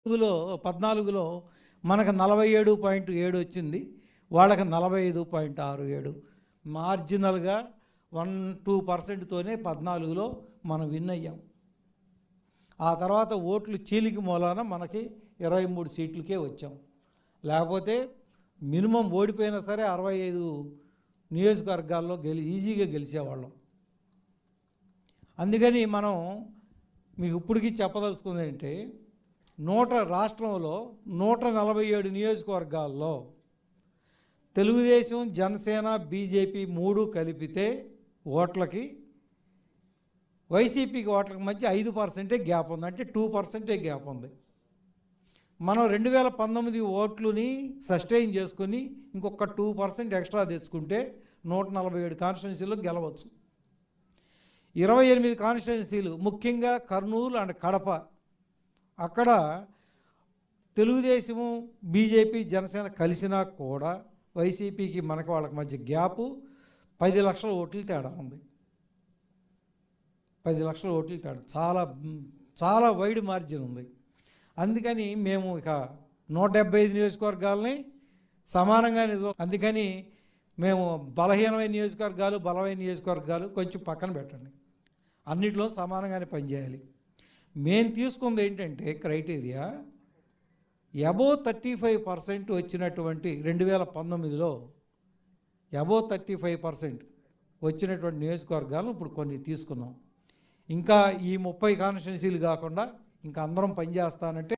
14లో మనకు 47.7 వచ్చింది, వాళ్ళకి 45.67. మార్జినల్గా 1-2%తోనే 14లో మనం విన్ అయ్యాం. ఆ తర్వాత ఓట్లు చీలిక మూలాన మనకి 23 సీట్లకే వచ్చాం. లేకపోతే మినిమం ఓడిపోయినా సరే 65 నియోజకవర్గాల్లో ఈజీగా గెలిచేవాళ్ళం. అందుకని మనం మీకు ఇప్పటికీ చెప్పదలుచుకుంది ఏంటంటే, రాష్ట్రంలో 147 నియోజకవర్గాల్లో తెలుగుదేశం, జనసేన, బీజేపీ 3 కలిపితే ఓట్లకి వైసీపీకి ఓట్లకి మధ్య 5% గ్యాప్ ఉంది, అంటే 2% గ్యాప్ ఉంది. మనం 2019 ఓట్లని సస్టైన్ చేసుకుని ఇంకొక 2% ఎక్స్ట్రా తెచ్చుకుంటే 147 కాన్స్టిట్యున్సీలు గెలవచ్చు. 28 కాన్స్టిట్యున్సీలు, ముఖ్యంగా కర్నూలు అండ్ కడప, అక్కడ తెలుగుదేశము, బీజేపీ, జనసేన కలిసినా కూడా వైసీపీకి మనకు వాళ్ళకి మధ్య గ్యాపు 10 లక్షల ఓట్లు తేడా ఉంది. 10 లక్షల ఓట్లు తేడా, చాలా వైడ్ మార్జిన్ ఉంది. అందుకని మేము ఇక 175 నియోజకవర్గాలని సమానంగా అందుకని మేము బలహీనమైన నియోజకవర్గాలు, బలమైన నియోజకవర్గాలు కొంచెం పక్కన పెట్టండి, అన్నిట్లో సమానంగానే పనిచేయాలి. మేము తీసుకుంది ఏంటంటే క్రైటీరియా, అబోవ్ 35% వచ్చినటువంటి 2019లో అబోవ్ 35% వచ్చినటువంటి నియోజకవర్గాలను ఇప్పుడు కొన్ని తీసుకున్నాం. ఇంకా ఈ 30 కాన్స్టిట్యున్సీలు కాకుండా ఇంకా అందరం పనిచేస్తానంటే